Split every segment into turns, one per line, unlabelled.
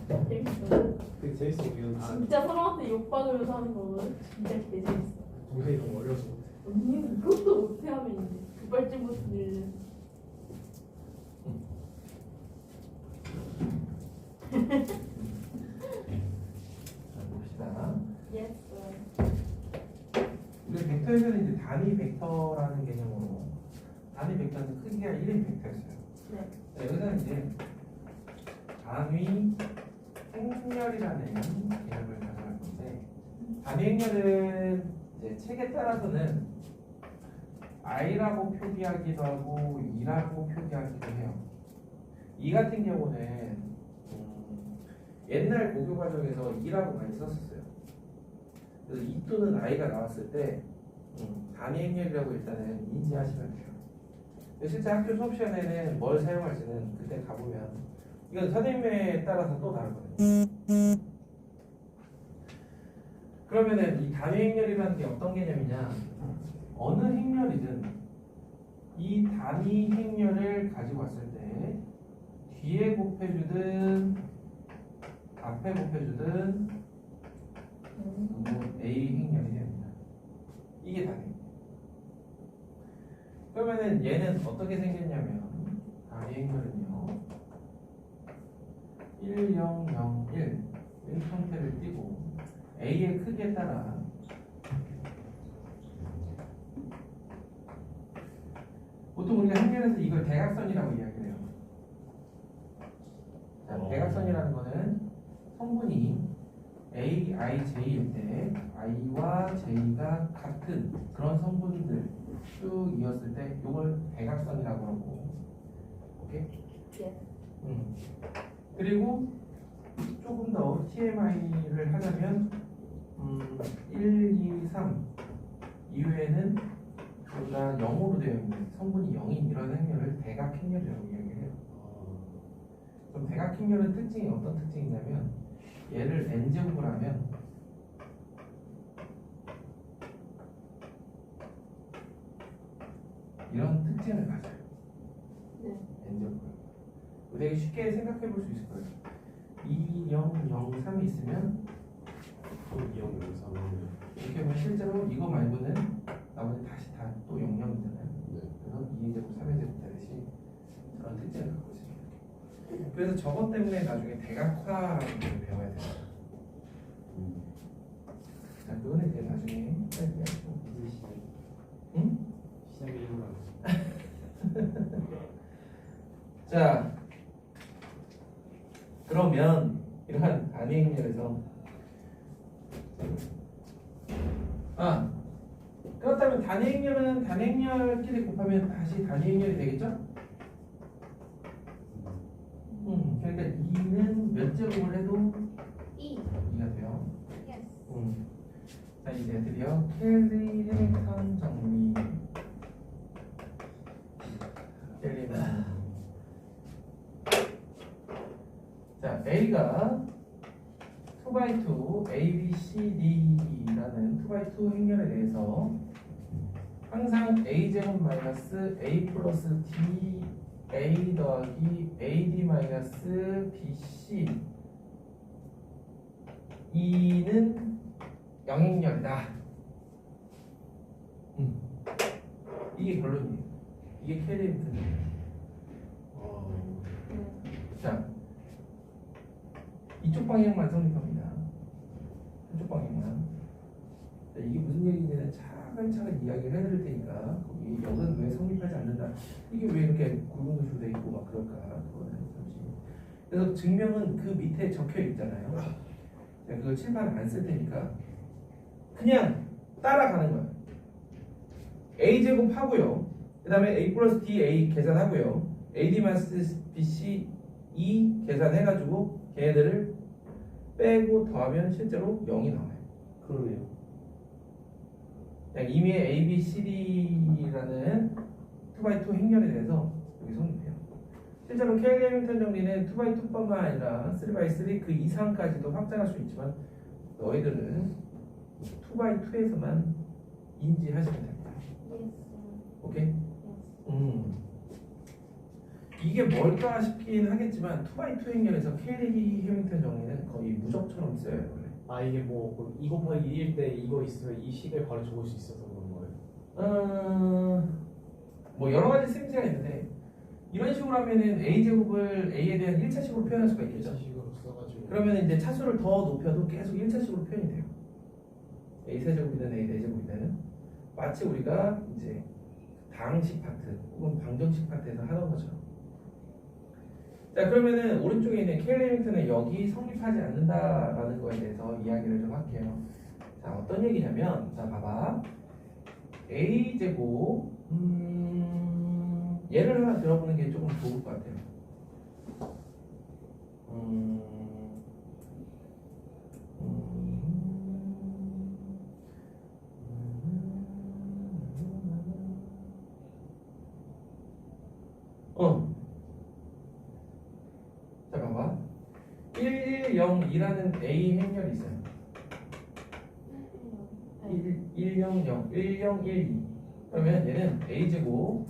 재밌어.
되게 재밌어 보이는.
진짜 사람한테 욕받으면서 하는 거는 진짜 개재밌어.
동생이 너무 어려서 못해.
언니는 이것도 못해 하면 이제 급발진 같은 일은.
자, 봅시다.
Yes.
우리 벡터에서는 이제 단위 벡터라는 개념으로 단위 벡터는 크기가 1인 벡터였어요.
네.
자, 여기서는 이제 단위 행렬이라는 개념을 가져갈 건데, 단위 행렬은 이제 책에 따라서는 i라고 표기하기도 하고 2라고 표기하기도 해요. 이 같은 경우는 옛날 고교 과정에서 2라고 많이 썼었어요. 그래서 2 또는 i가 나왔을 때 단위 행렬이라고 일단은 인지하시면 돼요. 실제 학교 수업 시간에는 뭘 사용할지는 그때 가보면, 이건 선생님에 따라서 또 다르거든요. 그러면은 이 단위 행렬이라는 게 어떤 개념이냐, 어느 행렬이든 이 단위 행렬을 가지고 왔을 때 뒤에 곱해주든 앞에 곱해주든 A 행렬이 됩니다. 이게 단위. 그러면은 얘는 어떻게 생겼냐면, 단위 행렬은요 1, 0, 0, 1 형태를 띠고 A의 크기에 따라 보통 우리가 행렬에서 이걸 대각선이라고 이야기를 해요. 자, 대각선이라는 거는 성분이 A, I, J일 때 I와 J가 같은 그런 성분들 쭉 이었을 때 이걸 대각선이라고 하고, 오케이?
예.
그리고 조금 더 TMI를 하자면 1, 2, 3 이외에는 우리가 0으로 되어 있는 성분이 0인 이런 행렬을 대각행렬이라고 이야기를 해요. 그럼 대각행렬의 특징이 어떤 특징이냐면, 얘를 n제곱을 하면 이런 특징을 가져요.
네.
n제곱을. 되게 쉽게 생각해 볼 수 있을 거예요. 2, 0, 0, 3이 있으면
또 2형 영상을.
이렇게 보면 실제로 이거 말고는 나머지 다시 다 또 0,0이잖아요.
네.
그래서 2의 제곱, 3의 제곱 되듯이 그런 특징을 갖고 있습니다. 그래서 저것 때문에 나중에 대각화라는 걸 배워야 돼요. 자, 그거는 이제 나중에 해야죠.
이제 시작.
응?
시작을 해보라고.
자, 그러면 이러한 단위 행렬에서 그렇다면 단위 행렬은 단위 행렬끼리 곱하면 다시 단위 행렬이 되겠죠? 그러니까 2는 몇 제곱을 해도 2가 돼요.
Yes.
자, 이제 드디어 켈리 해밍턴 정리. 켈리 해밍턴. 자, A가 2x2 A, B, C, D라는 2x2 행렬에 대해서 항상 A제곱 마이너스 A 플러스 D A 더하기 AD 마이너스 BC 2는 영행렬이다. 이게 결론이에요. 이게 캐리미턴이에요. 자, 이쪽 방향만 성립합니다. 한쪽 방향만. 자, 이게 무슨 얘기인지는 차근차근 이야기를 해드릴 테니까, 거기 역은 왜 성립하지 않는다, 이게 왜 이렇게 굵은 글씨로 돼 있고 막 그럴까, 그거는 잠시. 그래서 증명은 그 밑에 적혀 있잖아요. 자, 그걸 칠판을 안 쓸 테니까 그냥 따라가는 거예요. A 제곱 하고요. 그 다음에 A 플러스 D A 계산하고요. AD 마이너스 BC E 계산해가지고 걔네들을 빼고 더하면 실제로 0이 나와요.
그러네요.
그냥 이미 A, B, C, D라는 2x2 행렬에 대해서 여기 성립해요. 실제로 케일리 해밍턴 정리는 2x2뿐만 아니라 3x3 그 이상까지도 확장할 수 있지만, 너희들은 2x2에서만 인지하시면 됩니다.
Yes.
오케이?
Yes.
이게 뭘까 싶긴 하겠지만 2x2 행렬에서 케일리 해밍턴 정리는 거의 무적처럼 써요 원래.
아 이게 뭐2 곱하기 1일 때 이거 있으면 이 식을 바로 적을 수 있어서 그런 거예요?
뭐 여러 가지 쓰임새가 있는데 이런 식으로 하면은 a 제곱을 a에 대한 1차식으로 표현할 수가 있겠죠.
식으로 써가지고
그러면 이제 차수를 더 높여도 계속 1차식으로 표현이 돼요. a 세제곱이든 a 4제곱이든 마치 우리가 이제 당식 파트 혹은 방정식 파트에서 하던 것처럼. 자 그러면은 오른쪽에 있는 K-리미트는 여기 성립하지 않는다라는 거에 대해서 이야기를 좀 할게요. 자 어떤 얘기냐면 자 봐봐 a 제곱 예를 하나 들어보는 게 조금 좋을 것 같아요. 자 봐봐 1102라는 A 행렬이 있어요. 100, 1012 그러면 얘는 A제곱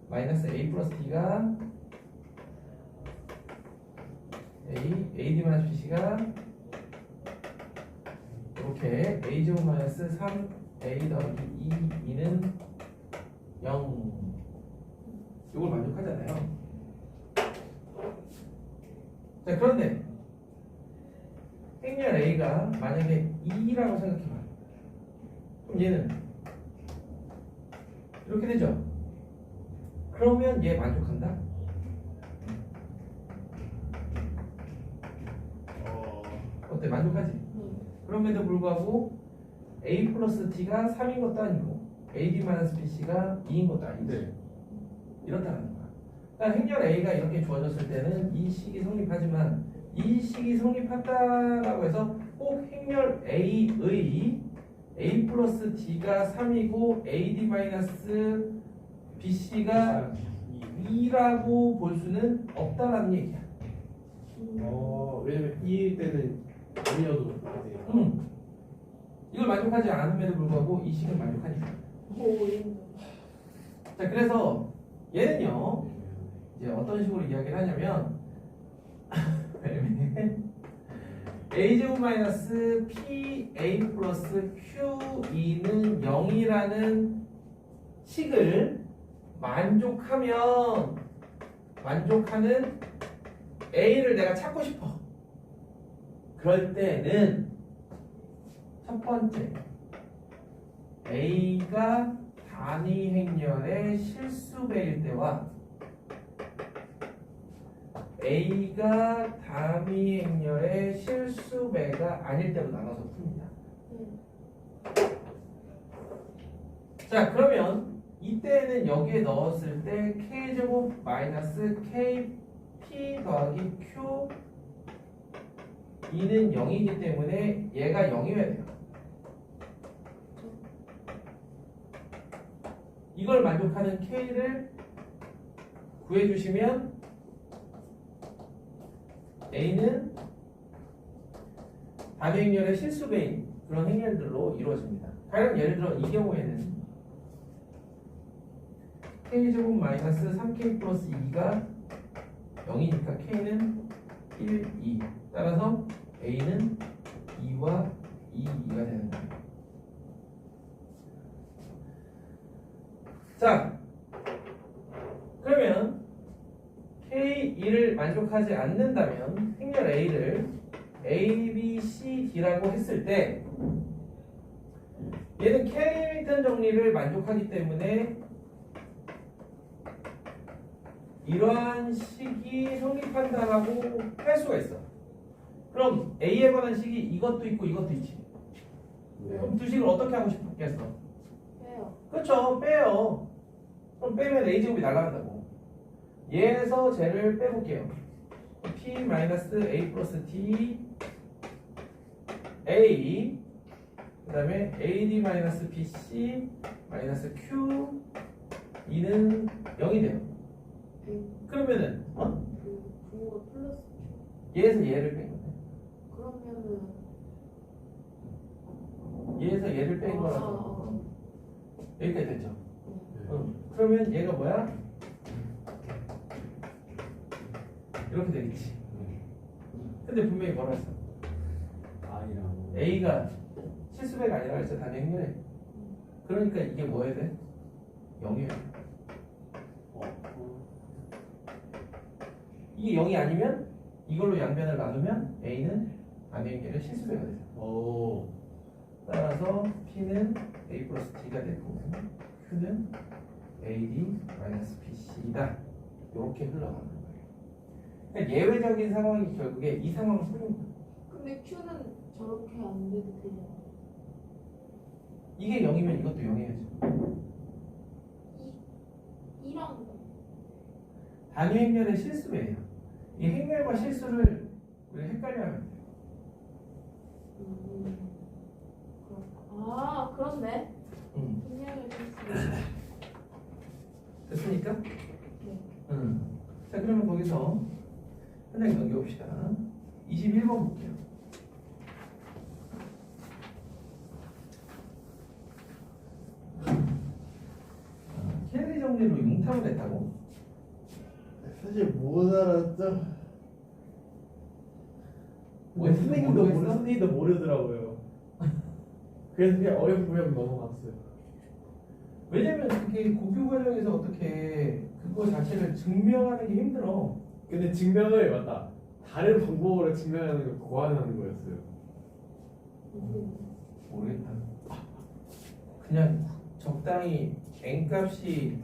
마이너스 A 플러스 T가 AD 마이너스 BC가 이렇게 A제곱 마이너스 3A 더하기 2는 0 이걸 만족하잖아요. 자 그런데 행렬 A가 만약에 2라고 생각해봐요. 그럼 얘는 이렇게 되죠. 그러면 얘 만족한다? 어때? 만족하지? 그럼에도 불구하고 A 플러스 T가 3인 것도 아니고 AD 마이너스 BC가 2인 것도 아니지.
네.
이렇다는 거야. 그러니까 행렬 A가 이렇게 주어졌을 때는 이 식이 성립하지만 이 식이 성립한다라고 해서 꼭 행렬 A의 A 플러스 D가 3이고 AD 마이너스 BC가 2라고 볼 수는 없다라는 얘기야.
왜냐면 2일 때는 아니어도 돼요.
이걸 만족하지 않음에도 불구하고 이 식은 만족하니까. 자 그래서 얘는요 이제 어떤 식으로 이야기를 하냐면 a제곱 마이너스 PA 플러스 Q2는 0이라는 식을 만족하는 A를 내가 찾고 싶어. 그럴 때는 첫 번째 A가 단위 행렬의 실수배일 때와 A가 단위 행렬의 실수배가 아닐 때로 나눠서 풉니다. 자 그러면 이때는 여기에 넣었을 때 K제곱 마이너스 KP 더하기 Q 2는 0이기 때문에 얘가 0이어야 돼요. 이걸 만족하는 K를 구해주시면 A는 단위 행렬의 실수배인 그런 행렬들로 이루어집니다. 가령 예를 들어 이 경우에는 K제곱 마이너스 3K 플러스 2가 0이니까 K는 1, 2 따라서 A는 2와 2가 되는 거예요. 자 그러면 K2를 만족하지 않는다면 행렬 A를 A, B, C, D라고 했을 때 얘는 K-리미트 정리를 만족하기 때문에 이러한 식이 성립한다라고 할 수가 있어. 그럼 A에 관한 식이 이것도 있고 이것도 있지. 그럼 두 식을 어떻게 하고 싶겠어?
빼요.
그렇죠. 빼요. 그럼 빼면 A제곱이 날아간다고. 얘에서 쟤를 빼볼게요. P-A 플러스 T A 그 다음에 AD 마이너스 BC 마이너스 Q 2는 0이 돼요. 그러면은
부호가 플러스
얘에서 얘를 뺀 거네.
그러면은
얘에서 얘를 뺀 거라서 여기까지 됐죠. 그러면 얘가 뭐야? 이렇게 되겠지. 근데 분명히 뭐라 했어?
아니라고.
A가 실수배가 아니라 그랬죠. 단위 행렬에. 그러니까 이게 뭐 해야 돼? 0이에요. 이게 0이 아니면 이걸로 양변을 나누면 A는 단위 행렬의 실수배가 되죠.
오.
따라서 P는 A 플러스 D가 되고 Q는 AD 마이너스 BC다. 이렇게 흘러가는 거예요. 그러니까 예외적인 상황이 결국에 이 상황을 풀린 거예요.
근데 Q는 저렇게 안 돼도 되잖아.
이게 0이면 이것도 0이야죠.
2랑
단위 행렬의 실수예요. 이 행렬과 실수를 우리가 헷갈려하면 돼요.
아 그렇네.
응.
분명히 실수.
됐습니까?
네.
응. 자, 그러면 거기서 한 장 넘겨봅시다. 21번 볼게요. 캐리 정리로 융탑을 했다고?
사실 못 알았죠.
왜
선생님도
모르겠어?
선생님도 모르더라고요. 그래서 그냥 어렴풋이 넘어갔어요.
왜냐면 그게 고교 과정에서 어떻게 그거 자체를 증명하는 게 힘들어.
근데 증명을 맞다. 다른 방법으로 증명하는 걸 고안하는 거였어요.
모르겠다. 그냥 적당히 n값이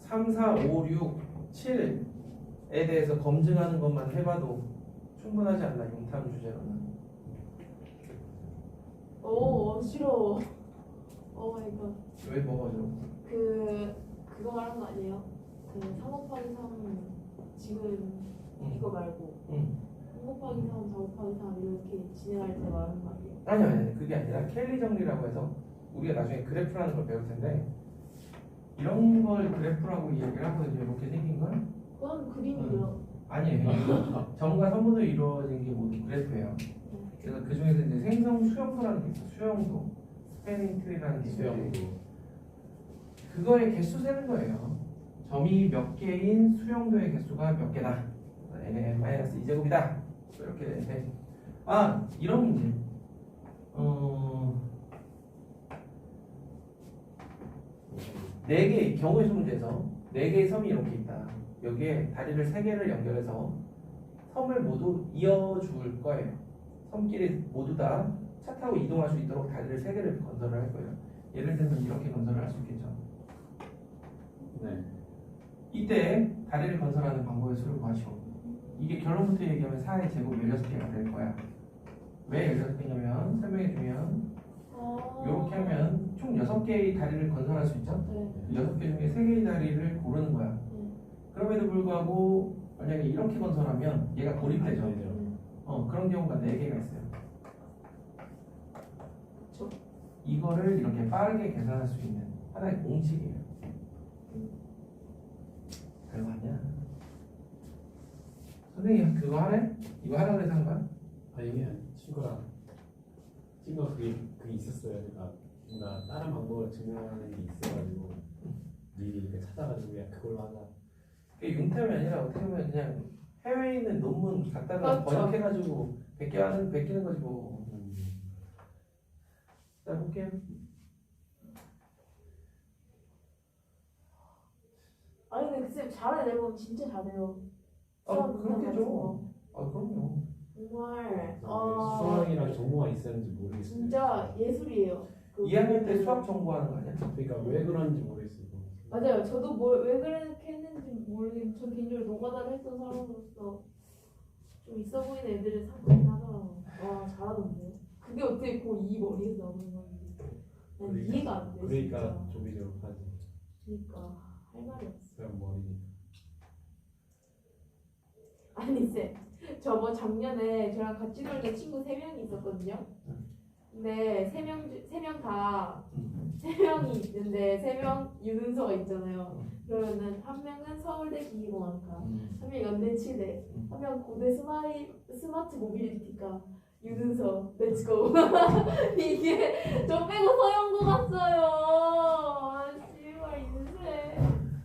3, 4, 5, 6, 7에 대해서 검증하는 것만 해봐도 충분하지 않나, 융탐 주제로는.
오 어지러워. 오 마이 갓.
왜 먹어줘?
그거 말한 거 아니에요? 그 3 곱하기 3 지금 이거 말고
응.
3 곱하기 3, 4 곱하기 3 이렇게 진행할 때 말하는 거 아니에요?
아니, 그게 아니라 켈리 정리라고 해서 우리가 나중에 그래프라는 걸 배울 텐데 이런 걸 그래프라고 이야기를 하거든요. 이렇게 생긴 걸?
그건 그림이죠.
아니에요. 점과 선분으로 이루어진 게 모두 그래프예요. 그래서 그 중에서 이제 생성 수용도라는 게 있어. 수용도, 스패닝 트리라는 게 있는데
수영도.
그거의 개수 세는 거예요. 점이 몇 개인 수용도의 개수가 몇 개다. n의 마이너스 2제곱이다. 이렇게 되는데 이런 문제. 네 개의 경우의 수 문제에서 네 개의 섬이 이렇게 있다. 여기에 다리를 세 개를 연결해서 섬을 모두 이어줄 거예요. 섬끼리 모두 다 차 타고 이동할 수 있도록 다리를 세 개를 건설을 할 거예요. 예를 들면 이렇게 건설을 할 수 있겠죠.
네.
이때 다리를 건설하는 방법의 수를 구하시오. 이게 결론부터 얘기하면 4의 제곱 16개가 될 거야. 왜 16개냐면 설명해주면 이렇게 하면 총 6개의 다리를 건설할 수 있죠.
네.
6개 중에 3개의 다리를 고르는 거야.
네.
그럼에도 불구하고 만약에 이렇게 건설하면 얘가 고립되죠.
네.
그런 경우가 4개가 있어요.
그쵸.
이거를 이렇게 빠르게 계산할 수 있는 하나의 공식이에요. 별거 아니야. 선생님 그거 하래? 이거 하라고 해서 한 거야?
아니 친구랑 친구가 그게 있었어요. 그러니까 뭔가 다른 방법으로 증명하는 게 있어가지고 미리 이렇게 찾아가지고 그냥 그걸로 하자.
그게 융탐이 아니라 어떻게 보면 그냥 해외에 있는 논문 갖다가
그렇죠.
번역해가지고 베끼는 거지 뭐. 자 볼게요.
아니 근데 쌤 잘해 내보면 진짜 잘해요. 수학
그렇게죠. 그럼요.
정말
수학이랑 정보가 있었는지 모르겠어요.
진짜 예술이에요.
2학년 때 수학 정보하는 거 아니야?
그러니까 왜 그런지 모르겠어요.
맞아요. 저도 왜 그렇게 했는지 모르겠는데 전 개인적으로 노가다를 했던 사람으로서 좀 있어 보이는 애들을 상상이 하더라고요. 와 잘하던데. 그게 어떻게 고2 머리에서 나오는 건지 난
그러니까-
이해가 안 돼.
그러니까
진짜.
조비조비하지.
그러니까 할 말이 없어.
그냥 머리.
아니 쌤, 저번 작년에 저랑 같이 놀던 친구 3명이 있었거든요. 근데 3명 다 3명이 있는데 3명 유능서가 있잖아요. 그러면은 한 명은 서울대 기계공학과, 한 명 연대 치대, 한 명 고대 스마트 모빌리티과 유능서 렛츠고. 이게 저 빼고 서영고 갔어요. 씨발 인생.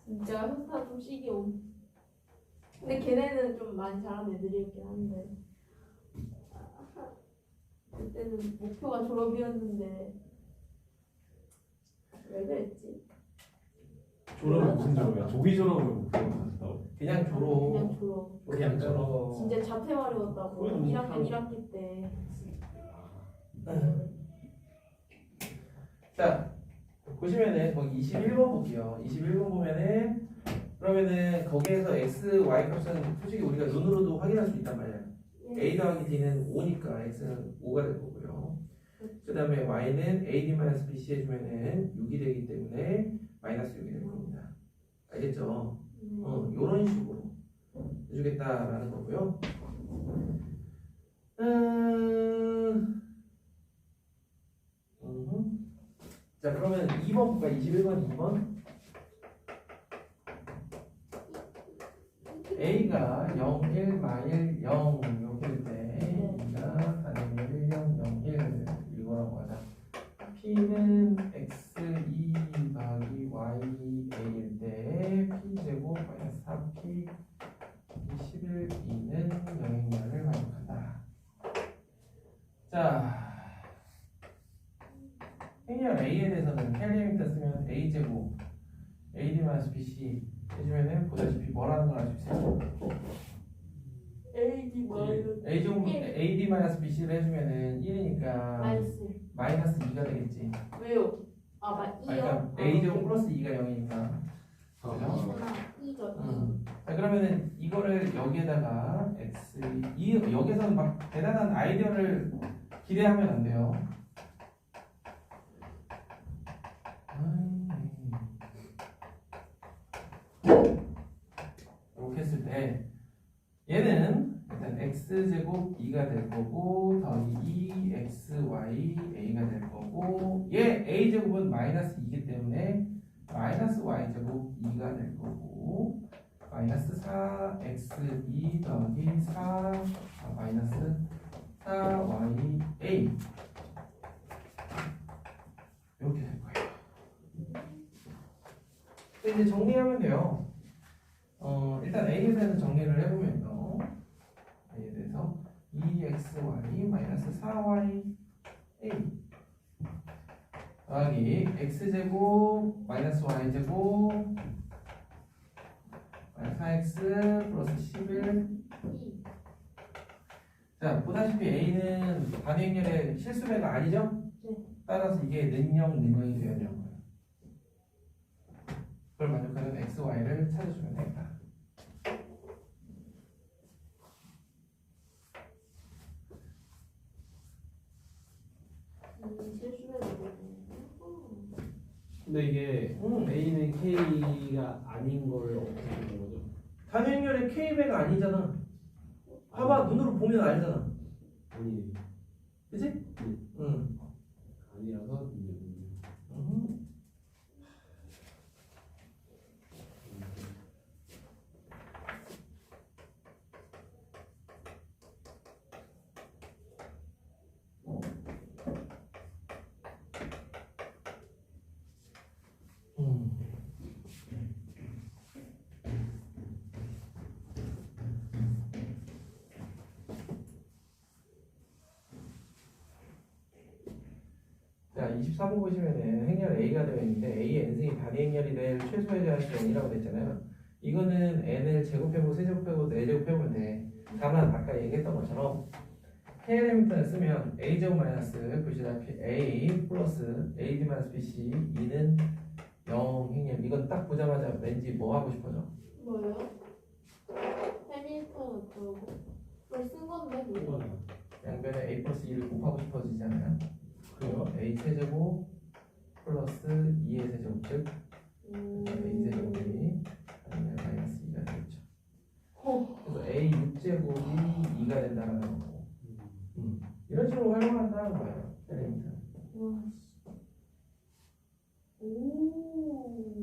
진짜 현타 좀 시기 옴. 근데 걔네는 좀 많이 잘하는 애들이었긴 한데 그때는 목표가 졸업이었는데 왜 그랬지?
졸업은 무슨 졸업이야? 조기 졸업을 목표로 가졌다고?
그냥 졸업.
그냥 졸업.
그냥 졸업.
진짜 자퇴마려웠다고.
그건 너무
1학년 1학기 때.
자, 보시면은 거기 21번 볼게요. 21번 보면은 그러면은 거기에서 x, y 값은 솔직히 우리가 눈으로도 확인할 수 있단 말이야. a 더하기 d는 5니까 x는 5가 될 거고요. 그 다음에 y는 ad-bc 해주면은 6이 되기 때문에 마이너스 6이 될 겁니다. 알겠죠? 요런 식으로 해주겠다라는 거고요. 자, 그러면 2번 볼까? 21번 2번. a가 0, 1, 마일 0 이렇게 때 2가 단위 1, 0, 0, 1 이거라고 하자. p는 x 2 더하기 y a일 때 p제곱 마이너스 3p 11 2는 영행량을 만족한다. 자, 행렬 a에 대해서는 헬리미터 쓰면 a제곱 ad-bc 해주면은 보다시피 뭐라는 걸 알 수 있어요?
AD 마이너스
a제곱 ad-bc를 해주면은 1이니까 마이너스 2가 되겠지.
왜요? 아,
그러니까 a제곱 플러스 2가 0이니까. 그죠?
2죠.
자, 그러면은 이거를 여기에다가 x 여기서는 막 대단한 아이디어를 기대하면 안 돼요. 이렇게 했을 때 얘는 일단 x제곱 2가 될 거고 더하기 2xy a가 될 거고 얘 a제곱은 마이너스 2이기 때문에 마이너스 y제곱 2가 될 거고 마이너스 4x2 더하기 4 마이너스 4ya 이렇게 될 거예요. 이제 정리하면 돼요. 일단 a에 대해서 정리를 해보면요. a에 대해서 2xy 마이너스 4ya 더하기 x제곱 마이너스 y제곱 마이너스 4x 플러스 11. 자, 보다시피 a는 반행렬의 실수배가 아니죠? 따라서 이게 능형이 되어야 되는 거예요. 그걸 만족하는 x, y를 찾아주면 됩니다.
근데 이게 A는 K가 아닌 걸 어떻게 보는 거죠?
단행렬의 k배가 아니잖아. 봐봐, 눈으로 보면 알잖아.
아니,
그치? 응.
아니라서 이제
자, 24번 보시면은 행렬 A가 되어 있는데 A의 n승이 단위 행렬이 될 최소에 대한 n이라고 됐잖아요. 이거는 n을 제곱해보고 세제곱해보고 네제곱해보면 돼. 다만 아까 얘기했던 것처럼 K리미터를 쓰면 A제곱 마이너스 보시다시피 A 플러스 AD-BC 2는 0 행렬. 이건 딱 보자마자 왠지 뭐 하고 싶어져?
뭐요? 해밀턴 어쩌고? 그걸 쓴 건데 그거.
양변에 A 플러스 2를 곱하고 싶어지잖아요.
그래요?
A 세제곱 플러스 2의 세제곱 즉 A 세제곱이 아니면 마이너스 2가 되겠죠. 그래서 A 6제곱이 2가 된다는 거고 이런 식으로 활용한다는 거예요. 엘리멘트.
와, 오.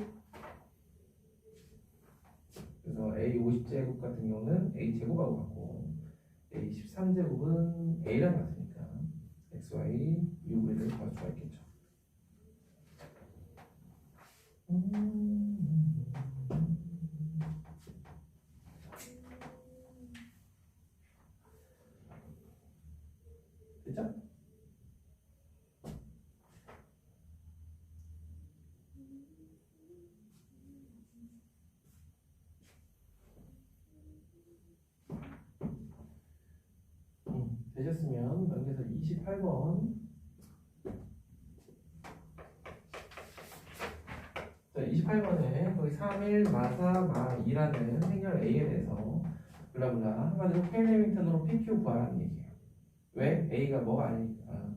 그래서 A 50제곱 같은 경우는 A 제곱하고 같고 A 13제곱은 A랑 같으니까 XY UV를 구할 수가 있겠죠. 됐죠? 되셨으면 넘겨서 28번. 자, 28번에 거기 3일 마사 마2라는 행렬 A에 대해서 블라블라 한마디로 케인 해밍턴으로 PQ 구하라는 얘기예요. 왜? A가 뭐가 아니니까.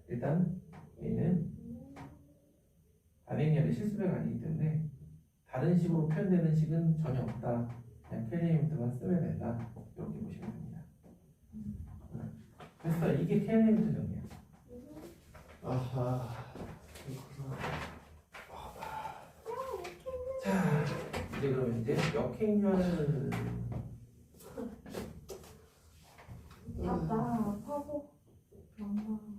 일단 A는 단행렬의 실수배가 아니기 때문에 다른 식으로 표현되는 식은 전혀 없다. 그냥 케인 해밍턴만 쓰면 된다. 이렇게 보시면 됩니다. 그래서 이게 케인 해밍턴 정리야.
아하.
자, 이제 그러면 이제 역행렬
아빠 파고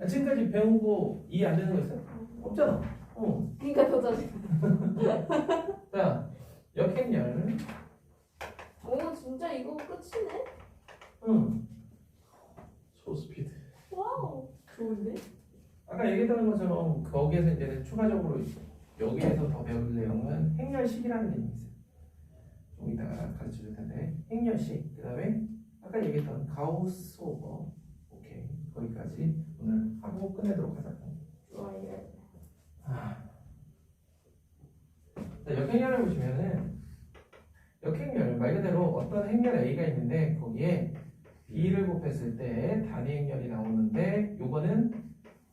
지금까지 배운 거 이해 안 되는 거 있어요? 없잖아.
그러니까 더 짜증.
자, 역행렬.
오 진짜 이거 끝이네.
소스피드.
와우 좋은데?
아까 얘기했던 것처럼 거기에서 이제 추가적으로 여기에서 더 배울 내용은 행렬식이라는 개념이 있어요. 좀 이따가 가르쳐 줄 텐데 행렬식. 그 다음에 아까 얘기했던 가우스 오버. 오케이. 거기까지 오늘 하고 끝내도록 하자고.
좋아요.
자, 역행렬을 보시면은 역행렬 말 그대로 어떤 행렬 A가 있는데 거기에 B를 곱했을 때 단위 행렬이 나오는데 요거는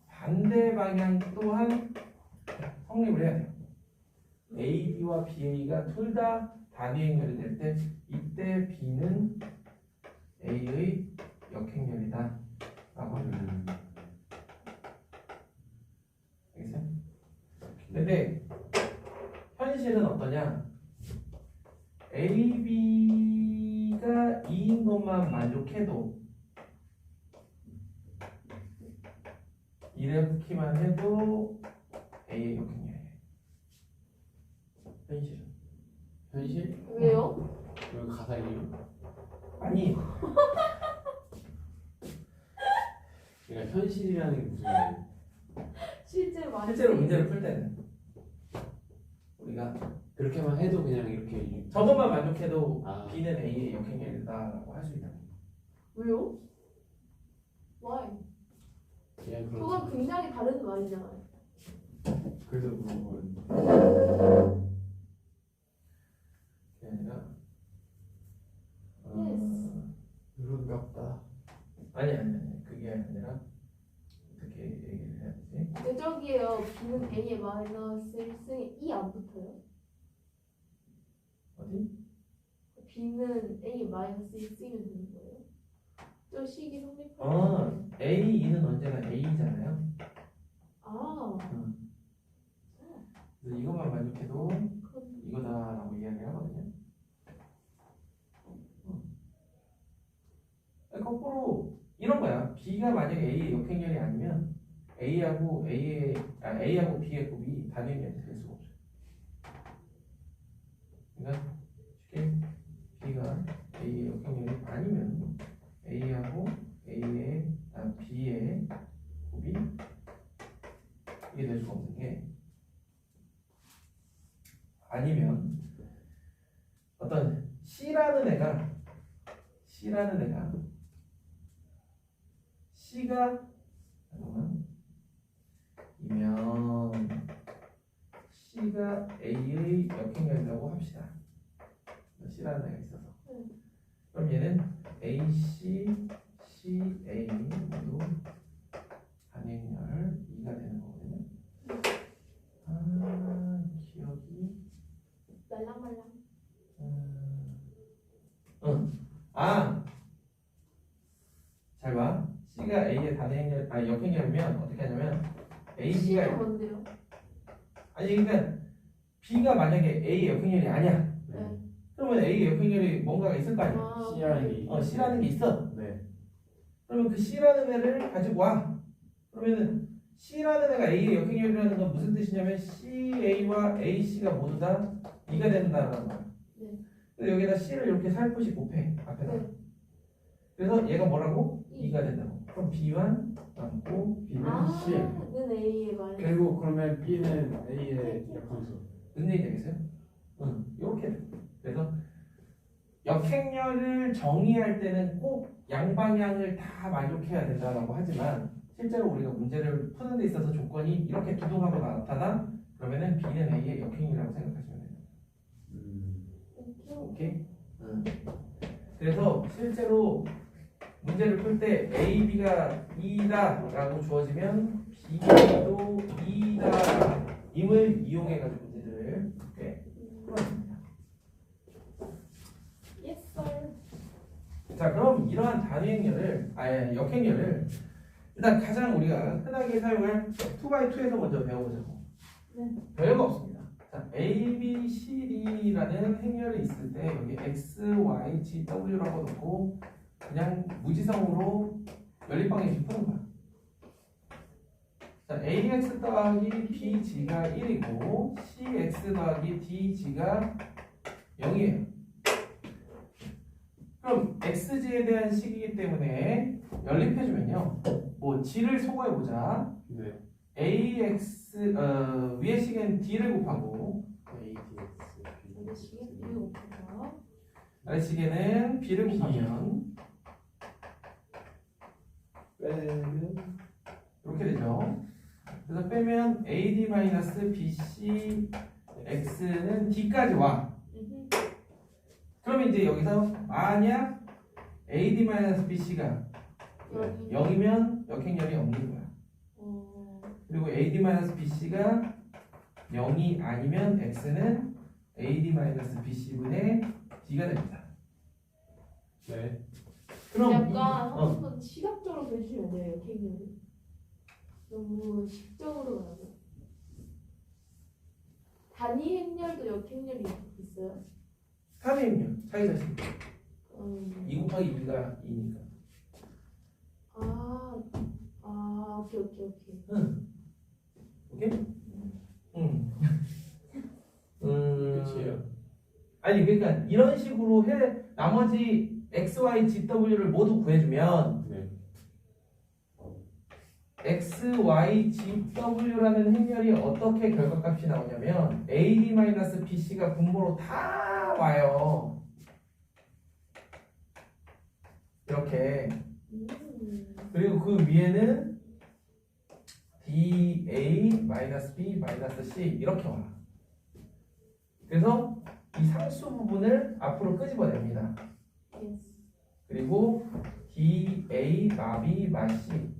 반대 방향 또한 성립을 해야 돼요. A, B와 BA가 둘 다 단위 행렬이 될 때 이때 B는 A의 역행렬이다 라고 합니다. 알겠어요? 근데 현실은 어떠냐? A, B가 2인 것만 만족해도 이렇게만 해도 A의 역행렬이에요. 현실은.
현실?
왜요?
여기 가상이에요?
아니,
그러니까 현실이라는 게 무슨 말이에요?
실제 많이
실제로 문제를 풀 때는 우리가
그렇게만 해도 그냥 이렇게
저것만 만족해도
아.
B는 A의 역행렬이다라고 할 수 있다.
왜요? Why?
그냥
그건
그런
굉장히 다른 말이잖아요.
그래서 그런 건
그게 아니라
그런갑다.
아니 그게 아니라 어떻게 얘기를 해야 되지?
근데 저기에요. B는 A의 마이너스 1승에 E 안 붙어요?
어디?
B는 A의 마이너스 1승이면 되는 거예요? 저 식이 성립하는
A, E는 언제나 A잖아요.
아
그래서 이것만 만족해도
그럼
이거다라고 이야기를 하거든요. 거꾸로 이런 거야. B가 만약에 A의 역행렬이 아니면 A하고 B의 곱이 단위행렬이 될 수가 없어요. 그러니까 쉽게 B가 A의 역행렬이 아니면 A하고 B의 곱이 이게 될 수가 없는 게 아니면 어떤 C라는 애가 C가 잠깐만 이면 C가 A의 역행렬이라고 합시다. C라는 애가 있어서 그럼 얘는 AC, CA 모두 단행렬 2가 되는 거거든요. 기억이
말랑말랑.
잘 봐. C가 A의 단행렬, 역행렬이면 어떻게 하냐면
C가
AB가
뭔데요?
아니 그러니까 B가 만약에 A의 역행렬이 아니야.
네.
그러면 A의 역행렬이 뭔가가 있을 거 아니야.
아,
C라는 게
C라는 게 있어.
네.
그러면 그 C라는 애를 가지고 와. 그러면은 C라는 애가 A의 역행렬이라는 건 무슨 뜻이냐면 CA와 AC가 모두 다 2가 된다는 거야.
네.
그래서 여기다 C를 이렇게 살포시 곱해 앞에다.
네.
그래서 얘가 뭐라고?
2.
2가 된다고. 그럼 B만 많고 B는 C.
는 A에 많이.
그리고 그러면 B는 A의 역함수.
무슨 얘기 되겠어요? 응, 이렇게 돼. 그래서 역행렬을 정의할 때는 꼭 양방향을 다 만족해야 된다라고 하지만 실제로 우리가 문제를 푸는 데 있어서 조건이 이렇게 기동하고 나타나 그러면은 B는 A의 역행이라고 생각하시면 돼요. 오케이? 그래서 실제로 문제를 풀 때 A, B가 2다 라고 주어지면 B도 2다 임을 이용해가지고 문제를 이렇게 풀어줍니다.
Yes, sir.
자, 그럼 이러한 단위행렬을, 역행렬을 일단 가장 우리가 흔하게 사용할 2x2에서 먼저 배워보자고.
네.
별거 없습니다. 자, A, B, C, D라는 행렬이 있을 때 여기 X, Y, G, W라고 놓고 그냥 무지성으로 연립방정식 푸는 거야. 자, AX 더하기 BG가 1이고 CX 더하기 DG가 0이에요. 그럼 XG에 대한 식이기 때문에 연립해주면요. 뭐 G를 소거해보자.
네.
AX 위의 식은 D를 곱하고
ADX
시계 비교 없어서.
아래식에는 B를 곱하면
빼면
이렇게 되죠. 그래서 빼면 AD-BC X는 D까지 와. 그러면 이제 여기서 만약 AD-BC가 0이면 역행렬이 없는 거야. 그리고 AD-BC가 0이 아니면 X는 AD-BC분의 D가 됩니다.
네.
그럼
약간 한번 시각적으로 보여주시면 돼요, 케이크를. 너무 식적으로 가고. 단위 행렬도 역행렬이 있어요?
사대행렬 차이 자식
2
2 곱하기 2가 2니까.
오케이.
오케이?
끝이에요.
아니 그러니까 이런 식으로 해 나머지 x, y, g, w를 모두 구해주면
네.
x, y, g, w라는 행렬이 어떻게 결과값이 나오냐면 AD-BC가 분모로 다 와요. 이렇게. 그리고 그 위에는 DA-B-C 이렇게 와. 그래서 이 상수 부분을 앞으로 끄집어냅니다. 그리고 DA 마비 마시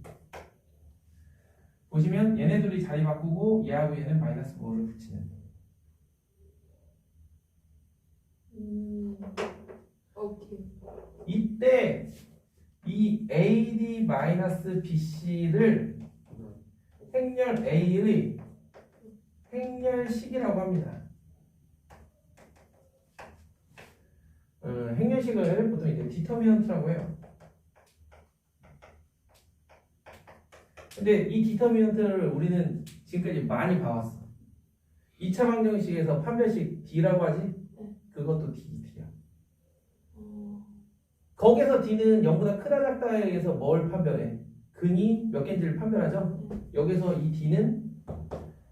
보시면 얘네들이 자리 바꾸고 얘하고 얘는 마이너스 5를 붙이는.
오케이.
이때 이 AD-BC를 행렬 A의 행렬식이라고 합니다. 행렬식을 보통 이제 디터미넌트라고 해요. 근데 이 디터미넌트를 우리는 지금까지 많이 봐왔어. 2차 방정식에서 판별식 D라고 하지? 그것도 D야. 거기서 D는 0보다 크다 작다에 의해서 뭘 판별해? 근이 몇 개인지를 판별하죠? 여기서 이 D는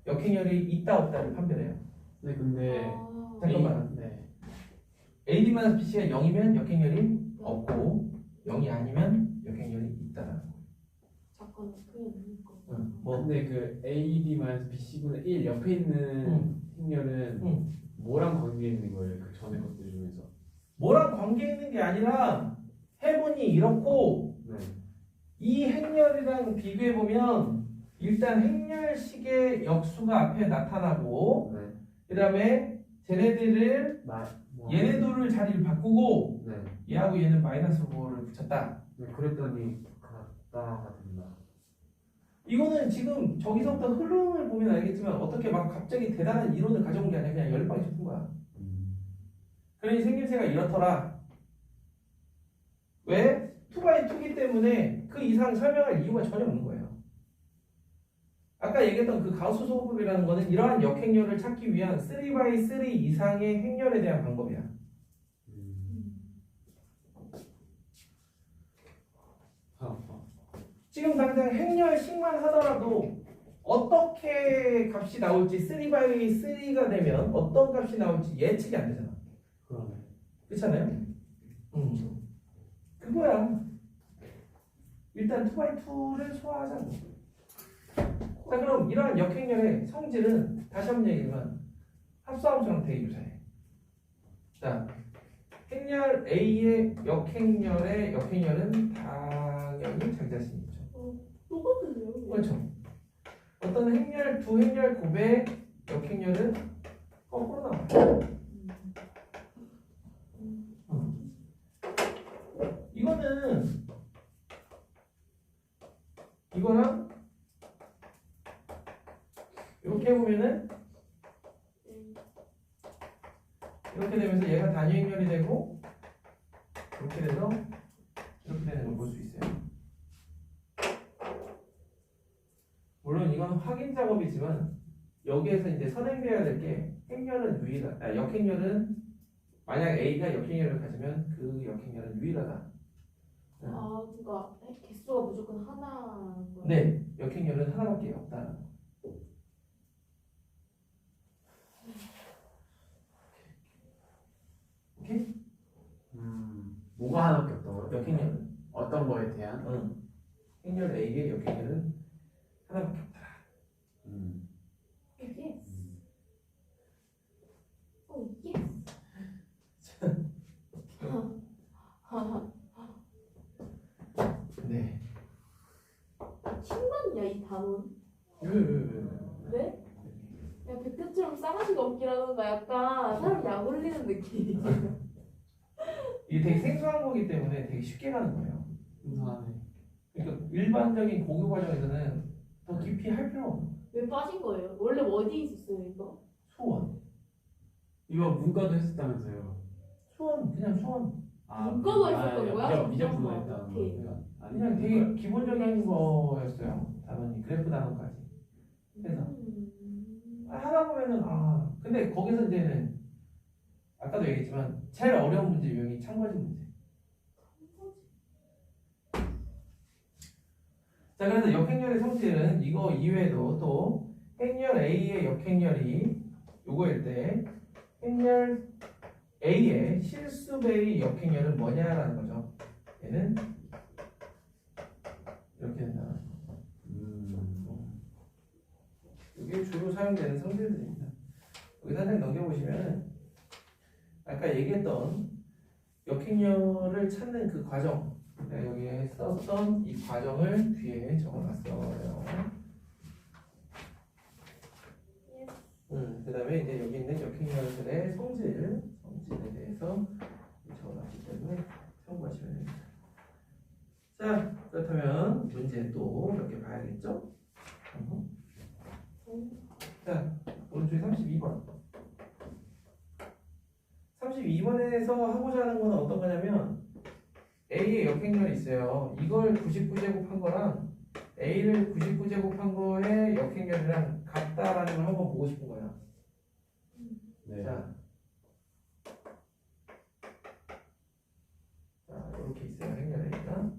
역행렬이 있다 없다를 판별해요.
네, 근데
잠깐만.
네.
AD-BC가 0이면 역행렬이 없고 0이 아니면 역행렬이 있다라는 거예요.
잠깐 그냥 읽을까?
뭐
근데 그 AD-BC분의 1 옆에 있는 행렬은 뭐랑 관계 있는 거예요? 그 전에 것들 중에서.
뭐랑 관계 있는 게 아니라 해문이 이렇고
네.
이 행렬이랑 비교해 보면 일단 행렬식의 역수가 앞에 나타나고
네.
그 다음에 쟤네들을 얘네들을 자리를 바꾸고
네.
얘하고 얘는 마이너스 5를 붙였다.
네. 그랬더니 같다가 된다.
이거는 지금 저기서부터 흐름을 보면 알겠지만 어떻게 막 갑자기 대단한 이론을 가져온 게 아니라 그냥 열방이 짚은 거야. 그러니 생김새가 이렇더라. 왜? 2x2기 때문에 그 이상 설명할 이유가 전혀 없는 거예요. 아까 얘기했던 그 가우스 소호흡이라는 거는 이러한 역행렬을 찾기 위한 3x3 이상의 행렬에 대한 방법이야. 지금 당장 행렬식만 하더라도 어떻게 값이 나올지 3/3가 되면 어떤 값이 나올지 예측이 안 되잖아.
그러네.
그렇잖아요? 그거야. 일단 2x2를 소화하자고. 자, 그럼 이러한 역행렬의 성질은 다시 한번 얘기하면 합수함수랑 되게 유사해. 자, 행렬 A의 역행렬의 역행렬은 당연히 자기 자신이 있죠.
똑같은데요?
그렇죠. 어떤 행렬, 두 행렬 곱의 역행렬은 거꾸로 나와요. 이거랑 이렇게 해보면은 이렇게 되면서 얘가 단위 행렬이 되고 이렇게 돼서 이렇게 되는 걸 볼 수 있어요. 물론 이건 확인 작업이지만 여기에서 이제 선행돼야 될 게 행렬은 유일하다. 역행렬은 만약 A가 역행렬을 가지면 그 역행렬은 유일하다.
아, 그러니까 개수가 무조건 하나인 거예요?
네, 역행렬은 하나밖에 없다. 오케이?
뭐가 하나밖에 없다고요?
역행렬은
어떤 거에 대한?
행렬 A의 역행렬은 하나밖에 없다.
예스. 오, 예스.
네.
신받냐 이 단원?
왜?
네? 야, 백태처럼 싸가지가 없기라던가 약간 사람 약 올리는 느낌.
이게 되게 생소한 거기 때문에 되게 쉽게 가는 거예요.
이상하네.
그러니까 일반적인 고교 과정에서는 더 깊이 할 필요 없는 거예요.
왜 빠진 거예요? 원래 뭐 어디에 있었어요 이거?
수원.
이거 문과도 했었다면서요?
수원, 그냥 수원.
문과도 했었던 거야?
미적 분도 했다는
오케이.
거예요?
그냥 되게 기본적인 거였어요. 단원이 그래프 단원까지. 그래서 하다 보면은 근데 거기서 이제는 아까도 얘기했지만 제일 어려운 문제 유형이 참고지 문제. 자, 그래서 역행렬의 성질은 이거 이외에도 또 행렬 A의 역행렬이 요거일 때 행렬 A의 실수배의 역행렬은 뭐냐라는 거죠. 얘는 이렇게 된다. 이게 주로 사용되는 성질들입니다. 여기 살짝 넘겨보시면 아까 얘기했던 역행렬을 찾는 그 과정, 내가 여기에 썼던 이 과정을 뒤에 적어놨어요. 그 다음에 이제 여기 있는 역행렬들의 성질에 대해서 적어놨기 때문에 참고하시면 됩니다. 자, 그렇다면 문제 또 몇 개 봐야겠죠? 자, 오른쪽에 32번. 32번에서 하고자 하는 건 어떤 거냐면 A의 역행렬이 있어요. 이걸 99제곱한 거랑 A를 99제곱한 거의 역행렬이랑 같다라는 걸 한번 보고 싶은 거야.
네.
자, 이렇게 있어요. 행렬 A가.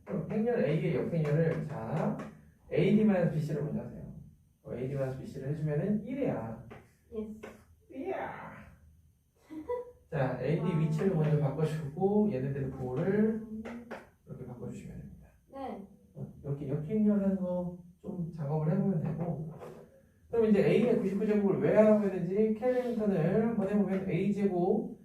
그럼 행렬 A의 역행렬을 자 AD-BC를 먼저 하세요. AD-BC를 해주면은 1이야.
예스.
이야. 자, AD 위치를 먼저 바꿔주고 얘네들 부호를 이렇게 바꿔주시면 됩니다.
네.
이렇게 역행렬하는 거 좀 작업을 해보면 되고, 그럼 이제 A의 99제곱을 왜 하라고 했는지 캘리미턴을 한번 해보면 A제곱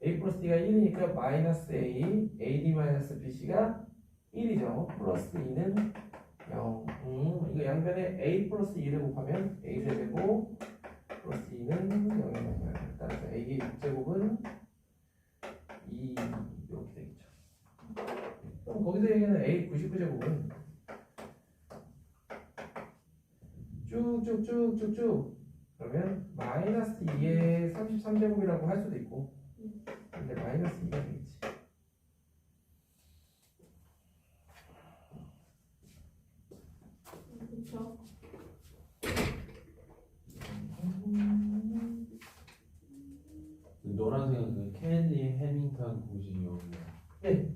A 플러스 D가 1이니까 마이너스 A, AD 마이너스 BC가 1이죠. 플러스 2는 0. 이거 양변에 A 플러스 2를 곱하면 A 제곱 플러스 2는 0이 되고요. 따라서 A의 6제곱은 2 이렇게 되겠죠. 그럼 거기서 얘기하는 A 99제곱은 쭉쭉쭉쭉쭉 그러면 마이너스 2의 33제곱이라고 할 수도 있고, 근데 마이너스 2가 되겠지.
그렇죠.
노란색은 그 케네디 해밍턴 공식이요.
네.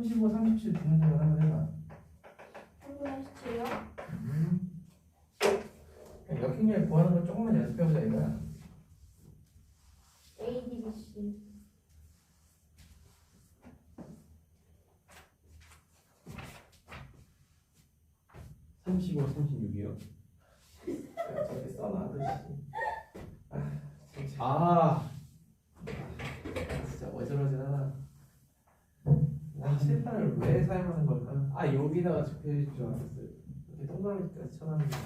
35, 37 두는 생각 한번 해봐.
3분의 17이요?
그냥 역행렬 구하는 걸 조금만 연습해보자 이거야.
A, D, B, C.
(35, 36이요)
저렇게 써놔듯이. 진짜.
아
진짜 어지러진 하나. 난 칠판을 왜 사용하는 걸까?
여기다가 적혀질 줄 알았어요.
이렇게 동그라미까지 쳐놨는 거.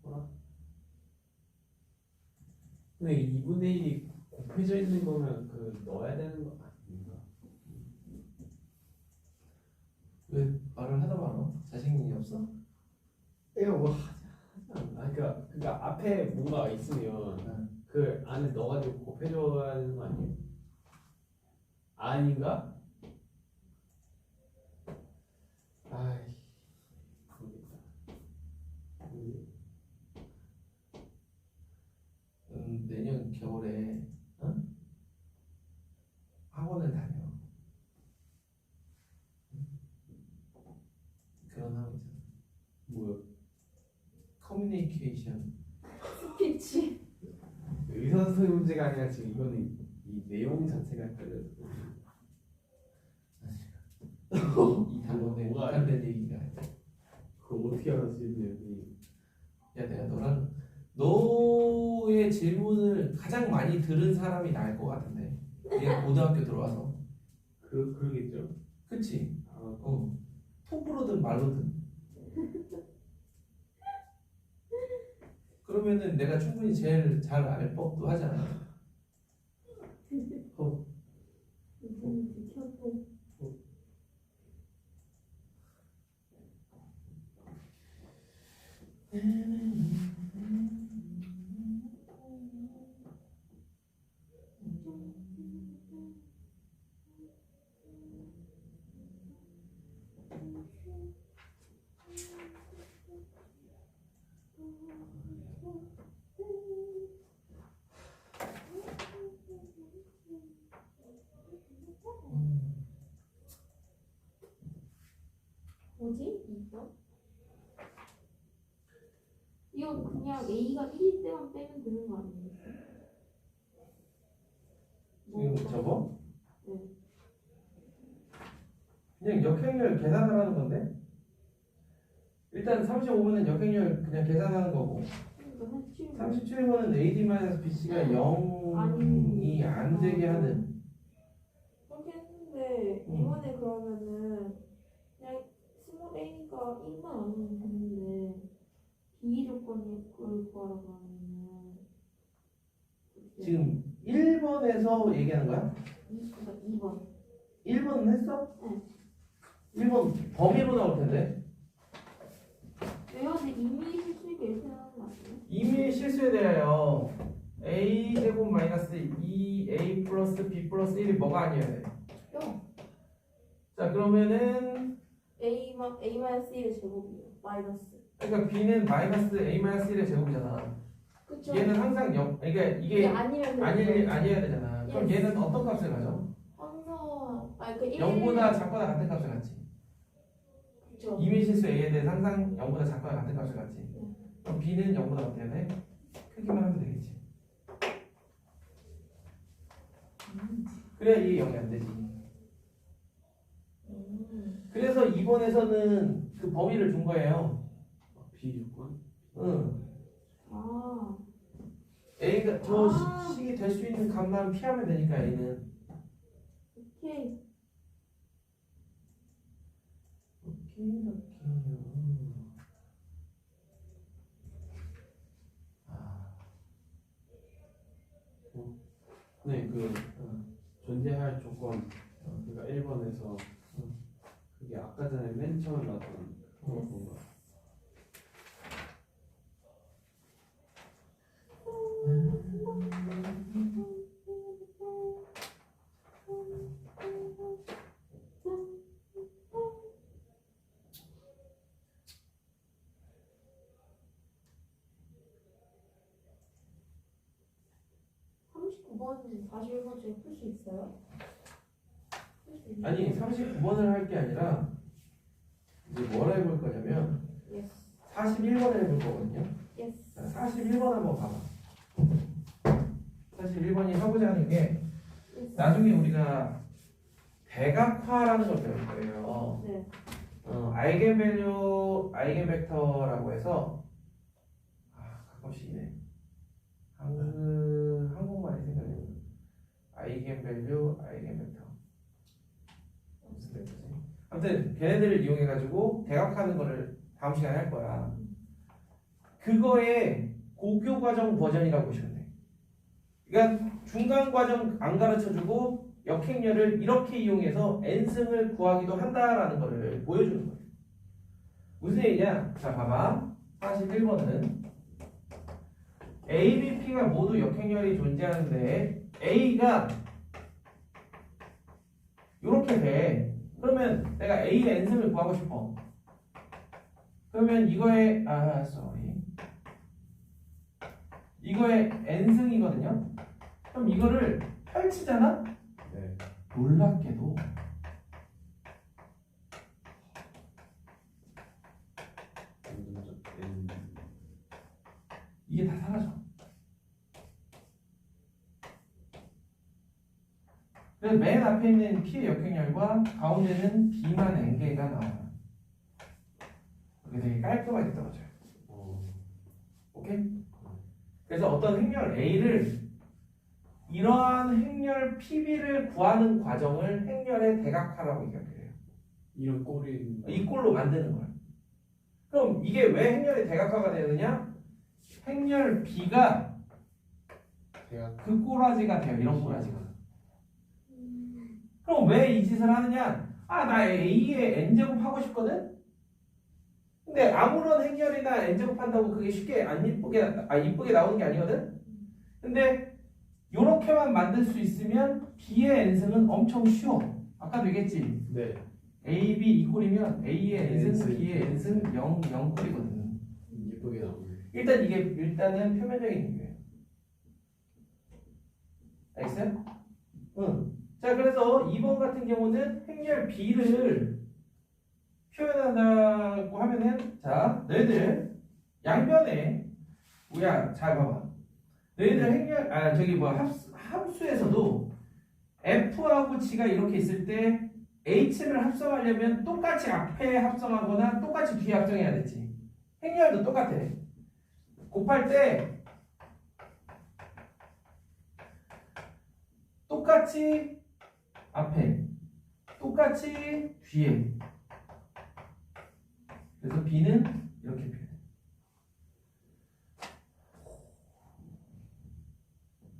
뭐라? 근데 2분의 1이 곱해져 있는 거면 그 넣어야 되는 거 아닌가?
왜 말을 하다 말어? 자신이 없어?
이거 뭐 하지 않나? 그러니까 앞에 뭔가 있으면 그 안에 넣어가지고 곱해줘야 되는 거 아니에요? 아닌가? 아이 모르겠다.
내년 겨울에 학원을 다녀. 그런 학원 있잖아.
뭐야?
커뮤니케이션.
스피치.
의사소통의 문제가 아니라 지금 이거는 이 내용 자체가 헷갈려서
이 단어에
뭐가
관련된 얘기가.
그걸 어떻게 알았지?
야, 내가 너의 질문을 가장 많이 들은 사람이 나을 것 같은데. 얘가 고등학교 들어와서.
그러겠죠.
그치?
아,
톡으로든 말로든. 그러면은 내가 충분히 제일 잘 알 법도 하잖아.
뭐지? 이거? 이건 그냥 A가 1일 때만 빼면 되는 거 아니에요?
지금 저거?
네.
그냥 역행률 계산을 하는 건데? 일단 35번은 역행률 그냥 계산하는 거고,
그러니까 37.
37번은 AD-BC가 0이 안 되게 하는.
그렇게 했는데 이번에 그러면은 그냥 스몰 A가 1만 아니면 되는데 B 조건이 그걸 구하라고 하면은
지금 1번에서 얘기하는 거야?
그러니까 2번.
1번은 했어?
네.
1번 범위로 나올 텐데.
왜요? 근데 이미 실수니까 이렇게 나오는 거 같아요?
이미 실수에 대하여 a 제곱 마이너스 2a 플러스 b 플러스 1이 뭐가 아니어야 돼?
요.
자, 그러면은
A-1의 제곱이요. 마이너스.
그러니까 b는 마이너스 a 마이너스 1의 제곱이잖아.
그쵸?
얘는 항상 0, 그러니까 이게
아니면
아니어야 되잖아. 그럼
Yes.
얘는 어떤 값을 가져?
항상 아니 그
0보다 작거나 같은 값을 갖지.
그쵸?
이미 실수 a에 대해서 항상 0보다 작거나 같은 값을 갖지. 그럼 b는 0보다 어때야 돼? 크기만 하면 되겠지. 그래야 이게 0이 안 되지. 그래서 2번에서는 그 범위를 준 거예요.
비조건?
응.
아.
a가 저
아.
식이 될 수 있는 값만 피하면 되니까 a는.
오케이.
오케이. 아.
네, 그 존재할 조건 그러니까 1번에서 그게 아까 전에 맨 처음 나왔던 건가?
번 41번 중에 풀 수 있어요? 풀 수 있나요?
아니 39번을 할 게 아니라 이제 뭘 해볼 거냐면
예스.
41번을 해볼 거거든요.
예스.
자, 41번 한번 봐봐. 41번이 하고자 하는 게
예스.
나중에 우리가 대각화라는 걸 배울 거예요.
네.
아이겐밸류, 아이겐벡터라고 해서 가끔씩이네. 한국말이 생각이 안 나. 아이겐밸류, 아이겐벡터. 무슨 벡터지? 아무튼 걔네들을 이용해 가지고 대각하는 거를 다음 시간에 할 거야. 그거의 고교 과정 버전이라고 보시면 돼. 그러니까 중간 과정 안 가르쳐 주고 역행렬을 이렇게 이용해서 n승을 구하기도 한다라는 거를 보여주는 거예요. 무슨 얘기냐? 자, 봐봐. 41번은 A, B, P가 모두 역행렬이 존재하는데 A가 이렇게 돼. 그러면 내가 A의 n승을 구하고 싶어. 그러면 이거의 이거의 n승이거든요. 그럼 이거를 펼치잖아?
네.
놀랍게도 이게 다 사라져. 그래서 맨 앞에 있는 P의 역행렬과 가운데는 B만 n개가 나와요. 이게 되게 깔끔하게 떨어져요. 오케이? 그래서 어떤 행렬 A를 이러한 행렬 PB를 구하는 과정을 행렬의 대각화라고 얘기해요.
이런 꼴이
이 꼴로 만드는 거예요. 그럼 이게 왜 행렬의 대각화가 되느냐? 행렬 B가
대각
그 꼬라지가 돼요. 이런 꼬라지가. 그럼 왜 이 짓을 하느냐? 나 A의 n제곱 하고 싶거든? 근데 아무런 행렬이나 n제곱 한다고 그게 쉽게 안 이쁘게 나오는 게 아니거든? 근데 요렇게만 만들 수 있으면 B의 n승은 엄청 쉬워. 아까도 얘기했지?
네.
A, B 이꼴이면 A의 n승,
n승,
B의 n승 0, 0꼴이거든.
예쁘게 나오네.
일단은 표면적인 얘기예요. 알겠어요? 응. 자, 그래서 2번 같은 경우는 행렬 B를 표현한다고 하면은, 자, 너희들 양변에, 잘 봐봐. 너희들 행렬, 함수에서도 F하고 G가 이렇게 있을 때 H를 합성하려면 똑같이 앞에 합성하거나 똑같이 뒤에 합성해야 되지. 행렬도 똑같아. 곱할 때 똑같이 앞에, 똑같이 뒤에. 그래서 B는 이렇게 표현해.